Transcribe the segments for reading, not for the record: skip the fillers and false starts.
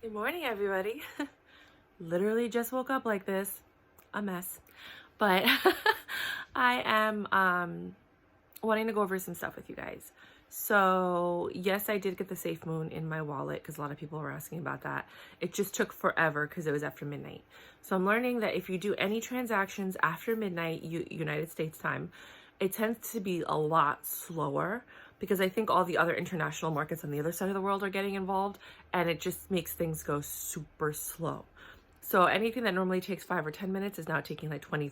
Good morning, everybody. Literally just woke up like this, a mess. But I am wanting to go over some stuff with you guys. So, yes, I did get the Safe Moon in my wallet because a lot of people were asking about that. It just took forever because it was after midnight. So, I'm learning that if you do any transactions after midnight, United States time, it tends to be a lot slower because I think all the other international markets on the other side of the world are getting involved, and it just makes things go super slow. So anything that normally takes 5 or 10 minutes is now taking like 20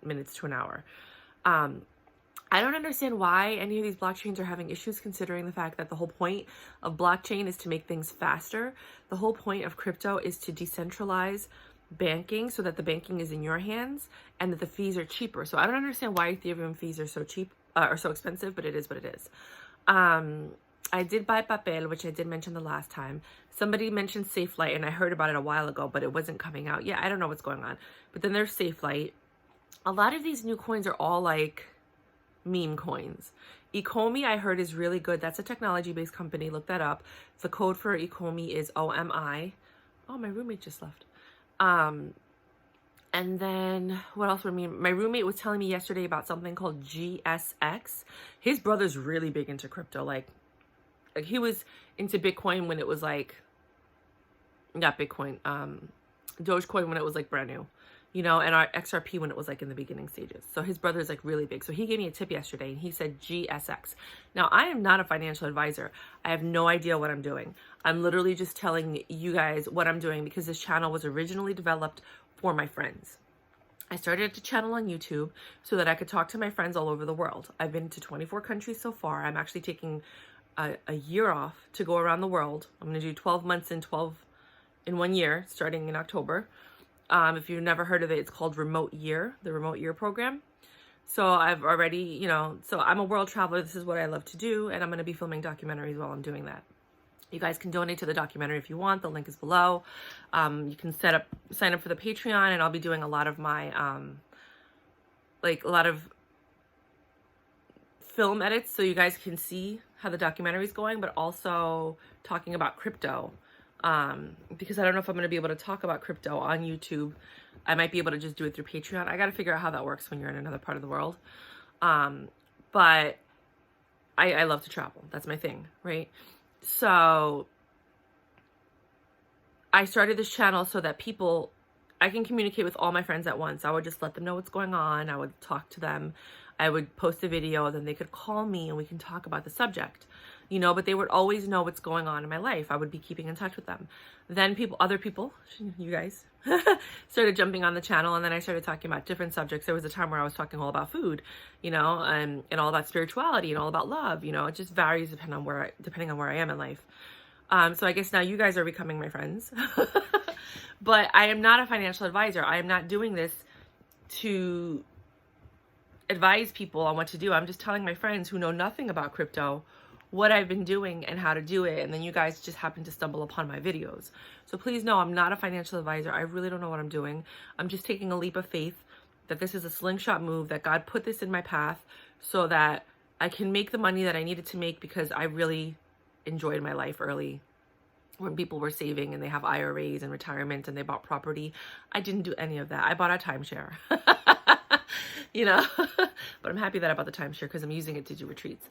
minutes to an hour. I don't understand why any of these blockchains are having issues, considering the fact that the whole point of blockchain is to make things faster. The whole point of crypto is to decentralize banking so that the banking is in your hands and that the fees are cheaper. So I don't understand why Ethereum fees are so cheap or so expensive, but it is what it is. I did buy papel, which I did mention the last time. Somebody mentioned SafeLight, and I heard about it a while ago, but it wasn't coming out. Yeah, I don't know what's going on. But then there's SafeLight. A lot of these new coins are all like meme coins. Ecomi, I heard, is really good. That's a technology-based company. Look that up. The code for Ecomi is OMI. Oh, my roommate just left. And then what else were my roommate was telling me yesterday about something called GSX. His brother's really big into crypto. Like he was into Bitcoin when it was like, not Bitcoin, Dogecoin when it was like brand new, and our XRP when it was like in the beginning stages. So his brother's like really big. So he gave me a tip yesterday and he said GSX. Now, I am not a financial advisor. I have no idea what I'm doing. I'm literally just telling you guys what I'm doing because this channel was originally developed for my friends. I started a channel on YouTube so that I could talk to my friends all over the world. I've been to 24 countries so far. I'm actually taking a year off to go around the world. I'm going to do 12 months in 1 year, starting in October. If you've never heard of it, it's called the Remote Year program. So I've already, so I'm a world traveler. This is what I love to do. And I'm going to be filming documentaries while I'm doing that. You guys can donate to the documentary if you want. The link is below. You can sign up for the Patreon, and I'll be doing a lot of my, a lot of film edits so you guys can see how the documentary is going, but also talking about crypto. Because I don't know if I'm going to be able to talk about crypto on YouTube. I might be able to just do it through Patreon. I got to figure out how that works when you're in another part of the world. But I love to travel. That's my thing, right? So I started this channel so that I can communicate with all my friends at once. I would just let them know what's going on. I would talk to them. I would post a video, then they could call me and we can talk about the subject, but they would always know what's going on in my life. I would be keeping in touch with them. Then other people, you guys, started jumping on the channel, and then I started talking about different subjects. There was a time where I was talking all about food, and all about spirituality and all about love. It just varies depending on where I am in life. So I guess now you guys are becoming my friends. But I am not a financial advisor. I am not doing this to advise people on what to do. I'm just telling my friends who know nothing about crypto what I've been doing and how to do it. And then you guys just happen to stumble upon my videos. So please know I'm not a financial advisor. I really don't know what I'm doing. I'm just taking a leap of faith that this is a slingshot move, that God put this in my path so that I can make the money that I needed to make, because I really enjoyed my life early when people were saving and they have IRAs and retirement and they bought property. I didn't do any of that. I bought a timeshare, but I'm happy that I bought the timeshare because I'm using it to do retreats.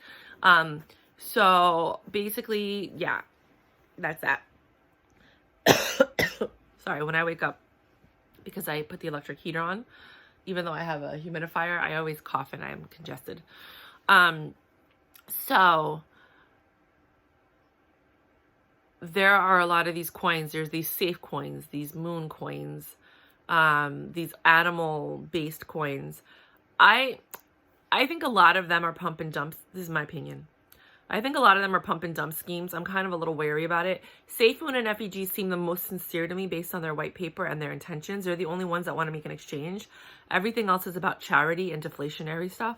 So basically, yeah, that's that. Sorry, when I wake up, because I put the electric heater on, even though I have a humidifier, I always cough and I'm congested. So there are a lot of these coins. There's these safe coins, these moon coins, these animal-based coins. I think a lot of them are pump and dumps. This is my opinion. I think a lot of them are pump and dump schemes. I'm kind of a little wary about it. SafeMoon and FEG seem the most sincere to me based on their white paper and their intentions. They're the only ones that want to make an exchange. Everything else is about charity and deflationary stuff.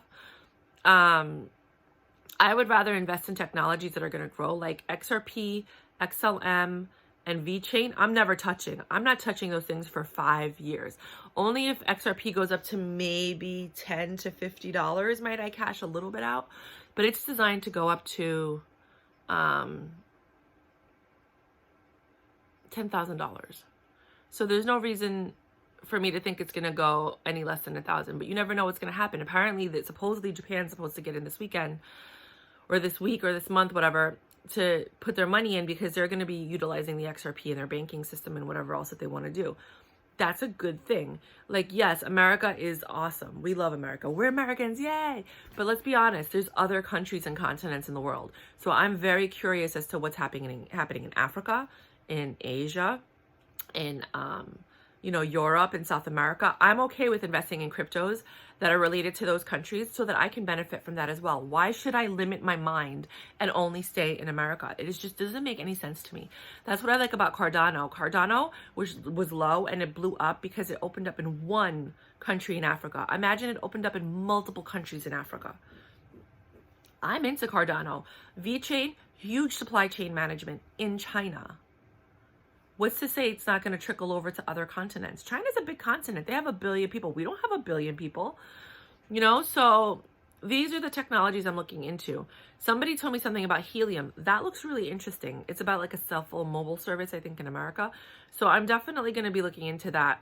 I would rather invest in technologies that are going to grow, like XRP, XLM, and VeChain. I'm never touching. I'm not touching those things for 5 years. Only if XRP goes up to maybe $10 to $50 might I cash a little bit out. But it's designed to go up to $10,000. So there's no reason for me to think it's going to go any less than 1,000, but you never know what's going to happen. Apparently that supposedly Japan's supposed to get in this weekend or this week or this month, whatever, to put their money in because they're going to be utilizing the XRP in their banking system and whatever else that they want to do. That's a good thing. Like, yes, America is awesome. We love America. We're Americans, yay! But let's be honest, there's other countries and continents in the world. So I'm very curious as to what's happening in Africa, in Asia, in Europe and South America. I'm okay with investing in cryptos that are related to those countries so that I can benefit from that as well. Why should I limit my mind and only stay in America? It just doesn't make any sense to me. That's what I like about Cardano. Cardano was low and it blew up because it opened up in one country in Africa. Imagine it opened up in multiple countries in Africa. I'm into Cardano. VeChain, huge supply chain management in China. What's to say it's not going to trickle over to other continents? China's a big continent. They have 1 billion people. We don't have 1 billion people, so these are the technologies I'm looking into. Somebody told me something about helium. That looks really interesting. It's about like a cell phone mobile service, I think, in America. So I'm definitely going to be looking into that.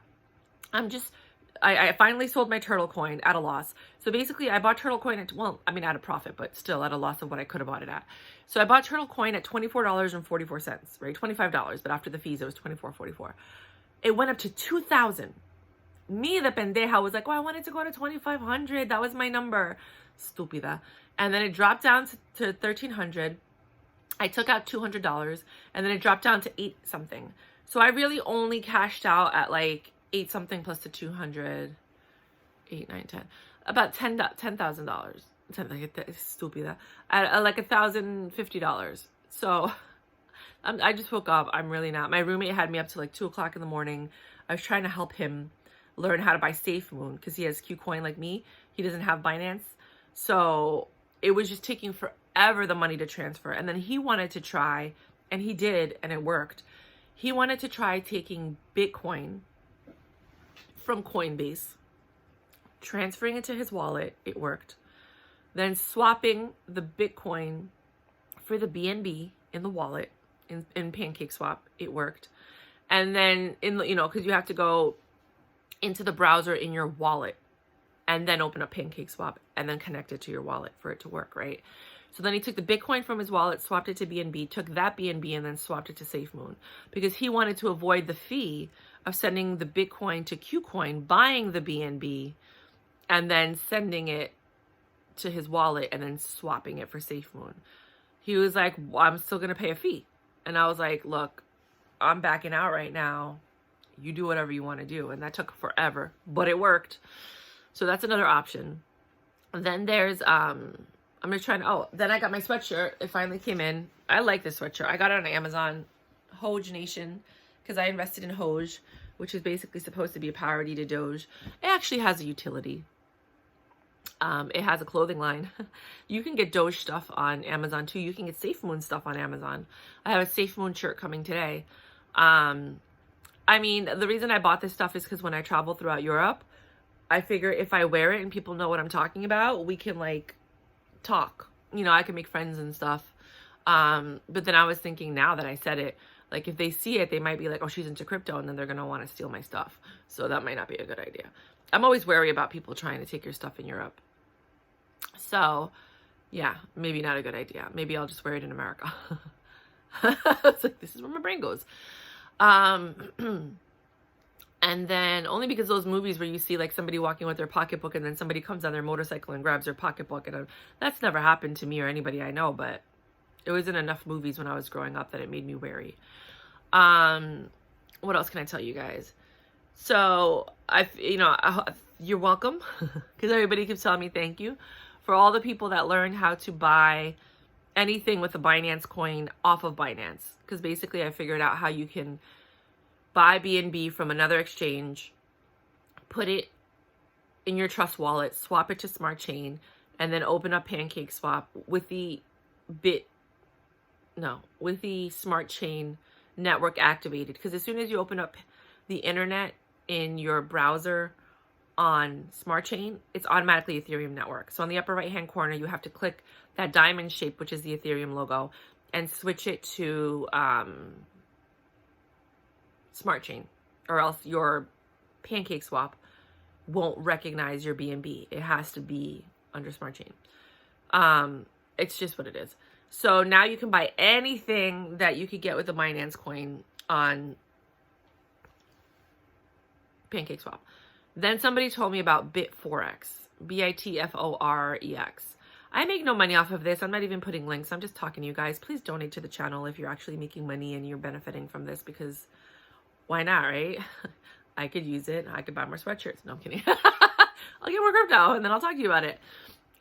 I finally sold my turtle coin at a loss. So basically I bought turtle coin at a profit, but still at a loss of what I could have bought it at. So I bought turtle coin at $24.44, right? $25, but after the fees, it was $24.44. It went up to 2,000. Me, the pendeja, was like, I wanted to go to 2,500. That was my number. Stupida. And then it dropped down to 1,300. I took out $200 and then it dropped down to 8 something. So I really only cashed out at like 8 something plus the 200, 8, 9, 10, about $10,000. Stupid. At like $1,050. So I just woke up. I'm really not. My roommate had me up to like 2 o'clock in the morning. I was trying to help him learn how to buy SafeMoon because he has Qcoin like me. He doesn't have Binance. So it was just taking forever the money to transfer. And then he wanted to try, and he did, and it worked. He wanted to try taking Bitcoin from Coinbase, transferring it to his wallet. It worked. Then swapping the Bitcoin for the BNB in the wallet in Pancake Swap. It worked. And then because you have to go into the browser in your wallet and then open up Pancake Swap and then connect it to your wallet for it to work, right? So then he took the Bitcoin from his wallet, swapped it to BNB, took that BNB and then swapped it to SafeMoon because he wanted to avoid the fee of sending the Bitcoin to Qcoin, buying the BNB, and then sending it to his wallet and then swapping it for SafeMoon. He was like, I'm still going to pay a fee. And I was like, look, I'm backing out right now. You do whatever you want to do. And that took forever, but it worked. So that's another option. Then there's, then I got my sweatshirt. It finally came in. I like this sweatshirt. I got it on Amazon, Hoj Nation, because I invested in Hoj, which is basically supposed to be a parody to Doge. It actually has a utility. It has a clothing line. You can get Doge stuff on Amazon too. You can get SafeMoon stuff on Amazon. I have a SafeMoon shirt coming today. The reason I bought this stuff is because when I travel throughout Europe, I figure if I wear it and people know what I'm talking about, we can like talk. I can make friends and stuff. But then I was thinking, now that I said it, like if they see it, they might be like, oh, she's into crypto, and then they're going to want to steal my stuff. So that might not be a good idea. I'm always wary about people trying to take your stuff in Europe. So yeah, maybe not a good idea. Maybe I'll just wear it in America. It's like, this is where my brain goes. And then only because those movies where you see like somebody walking with their pocketbook and then somebody comes on their motorcycle and grabs their pocketbook, and that's never happened to me or anybody I know, but it was in enough movies when I was growing up that it made me wary. What else can I tell you guys? So you're welcome, because everybody keeps telling me thank you for all the people that learned how to buy anything with a Binance coin off of Binance. Because basically I figured out how you can buy BNB from another exchange, put it in your Trust wallet, swap it to Smart Chain, and then open up Pancake Swap with the Smart Chain network activated. Because as soon as you open up the internet in your browser on Smart Chain, it's automatically Ethereum network. So on the upper right hand corner, you have to click that diamond shape, which is the Ethereum logo, and switch it to smart chain, or else your pancake swap won't recognize your BNB. It has to be under smart chain. It's just what it is. So now you can buy anything that you could get with the Binance coin on pancake swap. Then somebody told me about Bitforex, Bitforex. I make no money off of this. I'm not even putting links. I'm just talking to you guys. Please donate to the channel if you're actually making money and you're benefiting from this, because why not, right? I could use it. I could buy more sweatshirts. No, I'm kidding. I'll get more crypto and then I'll talk to you about it.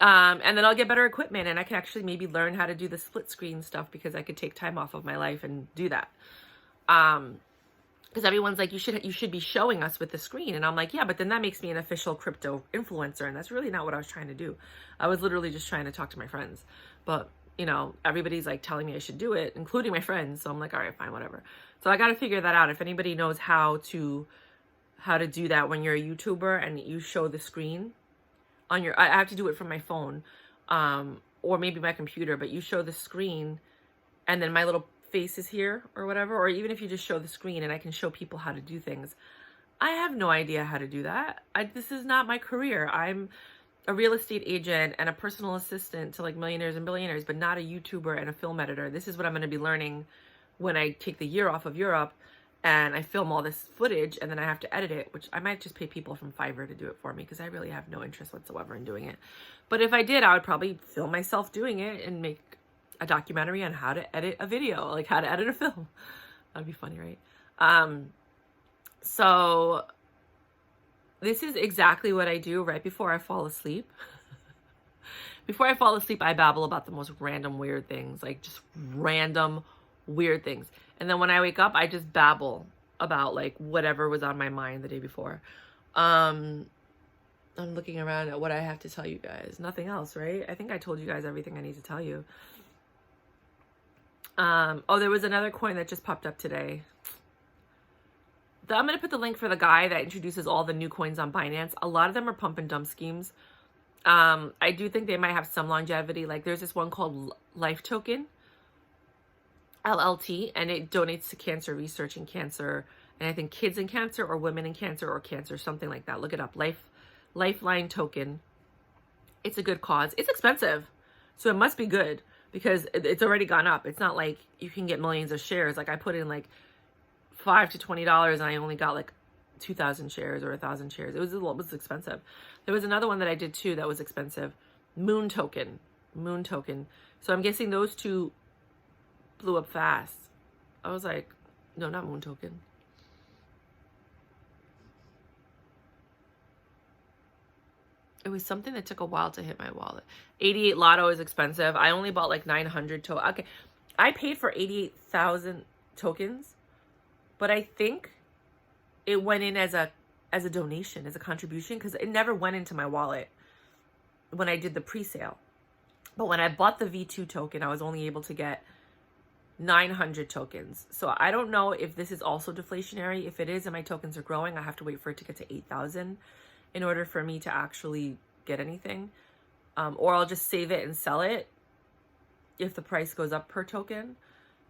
And then I'll get better equipment, and I can actually maybe learn how to do the split screen stuff, because I could take time off of my life and do that. Because everyone's like, you should be showing us with the screen. And I'm like, yeah, but then that makes me an official crypto influencer. And that's really not what I was trying to do. I was literally just trying to talk to my friends. But, you know, everybody's like telling me I should do it, including my friends. So I'm like, all right, fine, whatever. So I got to figure that out. If anybody knows how to do that when you're a YouTuber and you show the screen on your, I have to do it from my phone, or maybe my computer, but you show the screen and then my little face is here or whatever, or even if you just show the screen and I can show people how to do things. I have no idea how to do that. This is not my career. I'm a real estate agent and a personal assistant to like millionaires and billionaires, but not a YouTuber and a film editor. This is what I'm going to be learning when I take the year off of Europe and I film all this footage and then I have to edit it, which I might just pay people from Fiverr to do it for me, because I really have no interest whatsoever in doing it. But if I did, I would probably film myself doing it and make a documentary on how to edit a video, like how to edit a film. That'd be funny, right? So this is exactly what I do right before I fall asleep. Before I fall asleep, I babble about the most random weird things, like just random weird things. And then when I wake up, I just babble about like whatever was on my mind the day before. I'm looking around at what I have to tell you guys. Nothing else, right? I think I told you guys everything I need to tell you. Oh, there was another coin that just popped up today. I'm going to put the link for the guy that introduces all the new coins on Binance. A lot of them are pump and dump schemes. I do think they might have some longevity. Like there's this one called Life Token, LLT, and it donates to cancer research and cancer. And I think kids in cancer or women in cancer or cancer, something like that. Look it up. Lifeline Token. It's a good cause. It's expensive, so it must be good, because it's already gone up. It's not like you can get millions of shares. Like I put in like $5 to $20 and I only got like 2,000 shares or 1,000 shares. It was expensive. There was another one that I did too that was expensive. Moon Token. So I'm guessing those two blew up fast. I was like, no, not Moon Token. It was something that took a while to hit my wallet. 88 Lotto is expensive. I only bought like 900 Okay, I paid for 88,000 tokens, but I think it went in as a donation, as a contribution, because it never went into my wallet when I did the pre-sale. But when I bought the V2 token, I was only able to get 900 tokens. So I don't know if this is also deflationary. If it is and my tokens are growing, I have to wait for it to get to 8,000 in order for me to actually get anything. Or I'll just save it and sell it if the price goes up per token,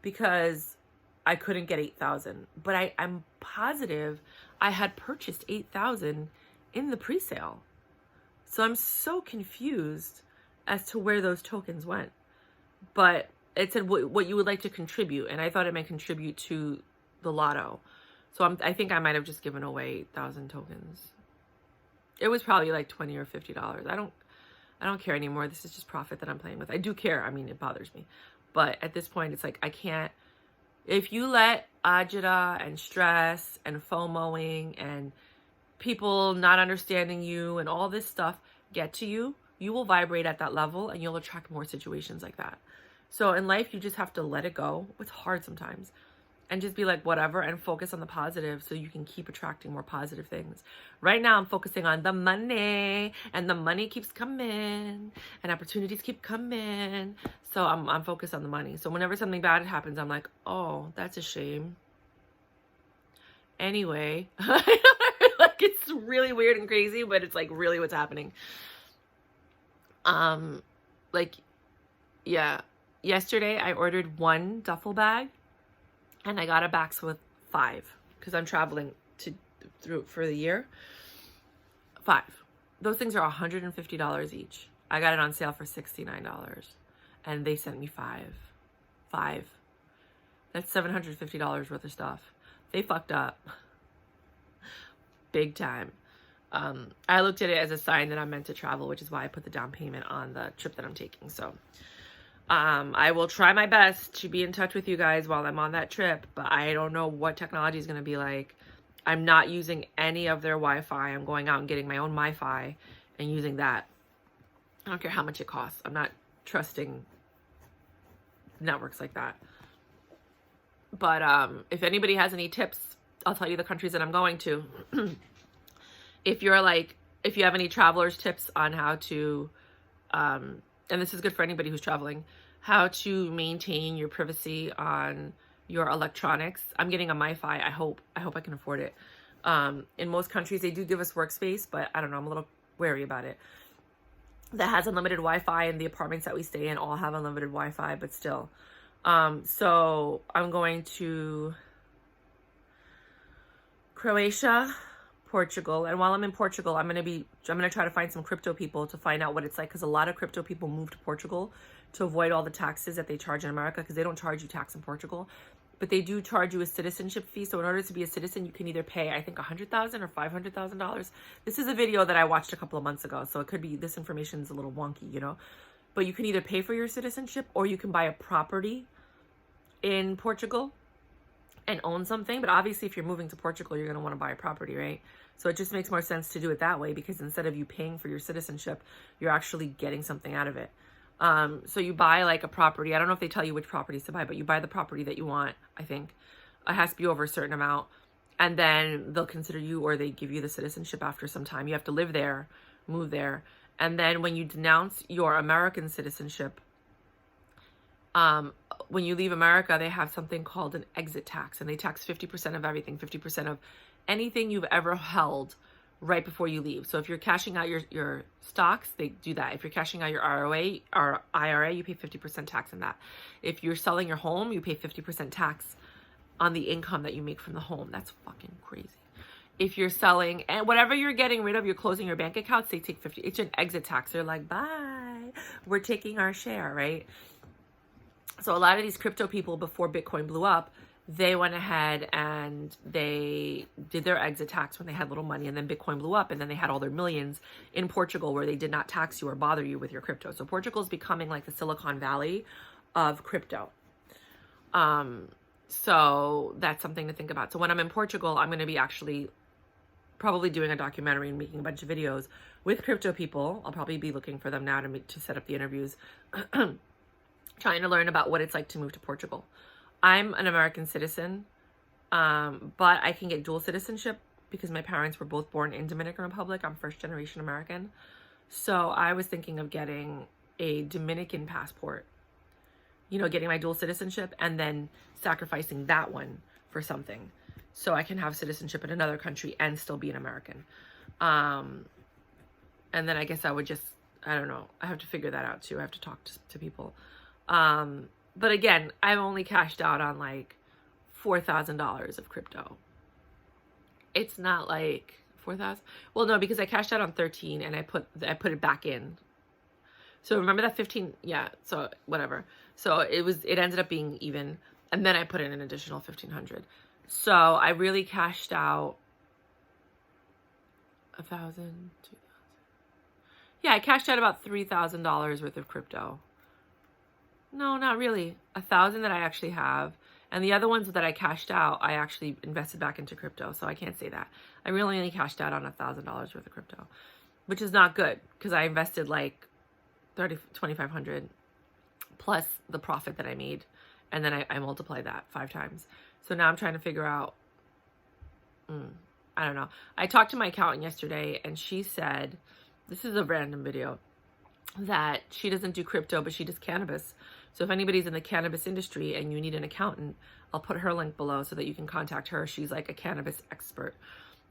because I couldn't get 8,000. But I'm positive I had purchased 8,000 in the pre-sale. So I'm so confused as to where those tokens went. But it said what you would like to contribute, and I thought it might contribute to the lotto. So I think I might have just given away 8,000 tokens. It was probably like $20 or $50. I don't care anymore. This is just profit that I'm playing with. I do care. I mean, it bothers me. But at this point, it's like I can't. If you let agita and stress and FOMOing and people not understanding you and all this stuff get to you, you will vibrate at that level and you'll attract more situations like that. So in life, you just have to let it go. It's hard sometimes. And just be like, whatever, and focus on the positive so you can keep attracting more positive things. Right now, I'm focusing on the money, and the money keeps coming, and opportunities keep coming. So I'm focused on the money. So whenever something bad happens, I'm like, oh, that's a shame. Anyway, like it's really weird and crazy, but it's like really what's happening. Yeah, yesterday I ordered one duffel bag. And I got a box with 5, because I'm traveling for the year. 5. Those things are $150 each. I got it on sale for $69, and they sent me 5. That's $750 worth of stuff. They fucked up big time. I looked at it as a sign that I'm meant to travel, which is why I put the down payment on the trip that I'm taking. So I will try my best to be in touch with you guys while I'm on that trip, but I don't know what technology is going to be like. I'm not using any of their Wi-Fi. I'm going out and getting my own Wi-Fi and using that. I don't care how much it costs. I'm not trusting networks like that. But if anybody has any tips, I'll tell you the countries that I'm going to. If you have any travelers tips on how to, and this is good for anybody who's traveling, how to maintain your privacy on your electronics. I'm getting a MiFi. I hope I can afford it. In most countries, they do give us workspace, but I don't know. I'm a little wary about it. That has unlimited Wi-Fi, and the apartments that we stay in all have unlimited Wi-Fi, but still. So I'm going to Croatia, Portugal, and while I'm in Portugal, I'm gonna try to find some crypto people to find out what it's like, because a lot of crypto people move to Portugal to avoid all the taxes that they charge in America, because they don't charge you tax in Portugal, but they do charge you a citizenship fee. So in order to be a citizen, you can either pay, I think, $100,000 or $500,000. This is a video that I watched a couple of months ago, so it could be, this information is a little wonky, you know, but you can either pay for your citizenship or you can buy a property in Portugal and own something. But obviously, if you're moving to Portugal, you're going to want to buy a property, right? So it just makes more sense to do it that way, because instead of you paying for your citizenship, you're actually getting something out of it. So you buy like a property. I don't know if they tell you which properties to buy, but you buy the property that you want, I think. It has to be over a certain amount. And then they'll consider you, or they give you the citizenship after some time. You have to live there, move there. And then when you denounce your American citizenship, when you leave America, they have something called an exit tax, and they tax 50% of everything, 50% of anything you've ever held right before you leave. So if you're cashing out your stocks, they do that. If you're cashing out your ROA or IRA, you pay 50% tax on that. If you're selling your home, you pay 50% tax on the income that you make from the home. That's fucking crazy. If you're selling, and whatever you're getting rid of, you're closing your bank accounts, they take 50. It's an exit tax. They're like, bye, we're taking our share, right? So a lot of these crypto people, before Bitcoin blew up, they went ahead and they did their exit tax when they had little money, and then Bitcoin blew up, and then they had all their millions in Portugal where they did not tax you or bother you with your crypto. So Portugal is becoming like the Silicon Valley of crypto. So that's something to think about. So when I'm in Portugal, I'm going to be actually probably doing a documentary and making a bunch of videos with crypto people. I'll probably be looking for them now to set up the interviews, trying to learn about what it's like to move to Portugal. I'm an American citizen, but I can get dual citizenship because my parents were both born in Dominican Republic. I'm first generation American. So I was thinking of getting a Dominican passport, you know, getting my dual citizenship and then sacrificing that one for something so I can have citizenship in another country and still be an American. And then I guess I would just, I don't know. I have to figure that out too. I have to talk to people. But again, I've only cashed out on like $4,000 of crypto. It's not like 4,000. Well, no, because I cashed out on 13 and I put it back in. So remember that 15? Yeah. So whatever. So it ended up being even. And then I put in an additional 1,500. So I really cashed out 1,000, 2,000. Yeah, I cashed out about $3,000 worth of crypto. No, not really. 1,000 that I actually have. And the other ones that I cashed out, I actually invested back into crypto. So I can't say that. I really only cashed out on $1,000 worth of crypto, which is not good because I invested like 2,500 plus the profit that I made. And then I multiplied that 5 times. So now I'm trying to figure out, I don't know. I talked to my accountant yesterday and she said, this is a random video, that she doesn't do crypto, but she does cannabis. So if anybody's in the cannabis industry and you need an accountant, I'll put her link below so that you can contact her. She's like a cannabis expert.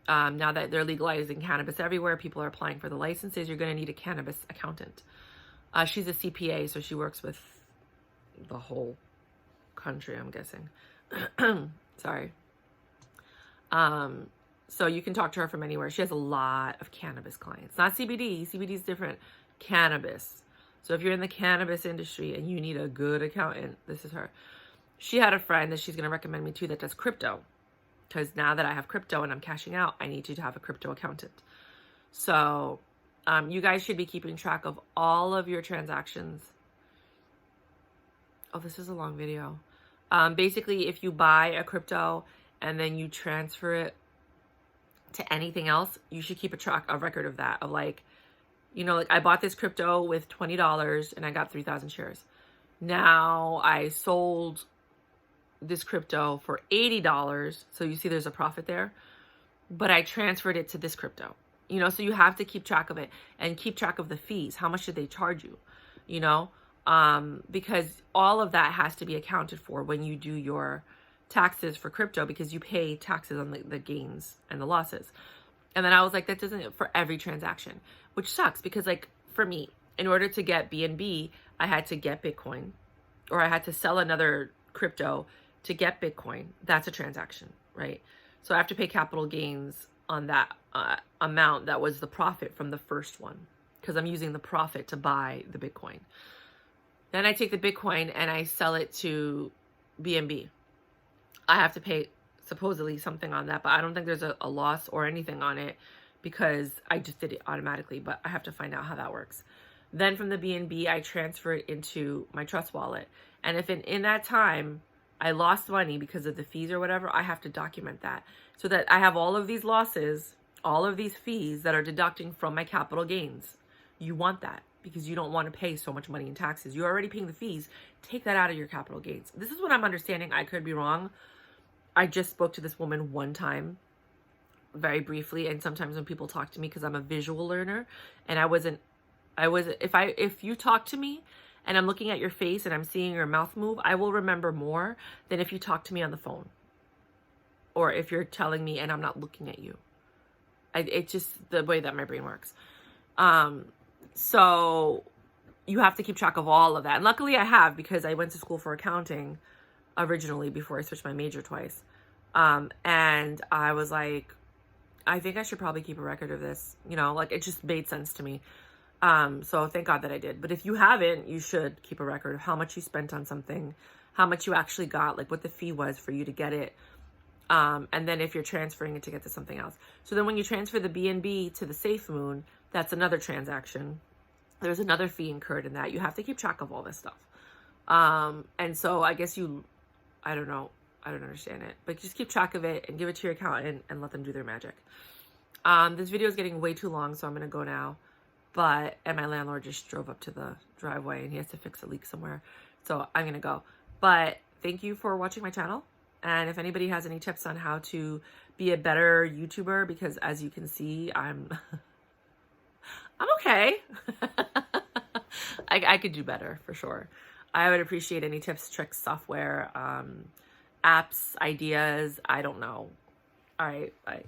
Now that they're legalizing cannabis everywhere, people are applying for the licenses, you're going to need a cannabis accountant. She's a CPA, so she works with the whole country, I'm guessing. Sorry. So you can talk to her from anywhere. She has a lot of cannabis clients, not CBD. CBD is different. Cannabis. So if you're in the cannabis industry and you need a good accountant, this is her. She had a friend that she's going to recommend me to that does crypto. Because now that I have crypto and I'm cashing out, I need to have a crypto accountant. So you guys should be keeping track of all of your transactions. Oh, this is a long video. Basically, if you buy a crypto and then you transfer it to anything else, you should keep a record of that. Of like, you know, like I bought this crypto with $20 and I got 3,000 shares. Now I sold this crypto for $80. So you see there's a profit there, but I transferred it to this crypto, you know, so you have to keep track of it and keep track of the fees. How much did they charge you? You know, because all of that has to be accounted for when you do your taxes for crypto, because you pay taxes on the gains and the losses. And then I was like, that doesn't for every transaction, which sucks because like for me, in order to get BNB, I had to get Bitcoin, or I had to sell another crypto to get Bitcoin. That's a transaction, right? So I have to pay capital gains on that amount that was the profit from the first one, because I'm using the profit to buy the Bitcoin. Then I take the Bitcoin and I sell it to BNB. I have to pay supposedly something on that, but I don't think there's a loss or anything on it because I just did it automatically, but I have to find out how that works. Then from the BNB, I transfer it into my trust wallet. And if in that time I lost money because of the fees or whatever, I have to document that so that I have all of these losses, all of these fees that are deducting from my capital gains. You want that because you don't want to pay so much money in taxes. You're already paying the fees. Take that out of your capital gains. This is what I'm understanding. I could be wrong. I just spoke to this woman one time, very briefly. And sometimes when people talk to me, because I'm a visual learner and if you talk to me and I'm looking at your face and I'm seeing your mouth move, I will remember more than if you talk to me on the phone. Or if you're telling me and I'm not looking at you. It's just the way that my brain works. So you have to keep track of all of that. And luckily I have, because I went to school for accounting originally before I switched my major twice. And I was like, I think I should probably keep a record of this. You know, like it just made sense to me. So thank God that I did. But if you haven't, you should keep a record of how much you spent on something, how much you actually got, like what the fee was for you to get it. And then if you're transferring it to get to something else. So then when you transfer the BNB to the Safe Moon, that's another transaction. There's another fee incurred in that. You have to keep track of all this stuff. And so I guess I don't know. I don't understand it, but just keep track of it and give it to your accountant and let them do their magic. This video is getting way too long, so I'm going to go now. And my landlord just drove up to the driveway and he has to fix a leak somewhere. So I'm going to go. But thank you for watching my channel. And if anybody has any tips on how to be a better YouTuber, because as you can see, I'm okay. I could do better for sure. I would appreciate any tips, tricks, software, apps, ideas. I don't know. All right, bye.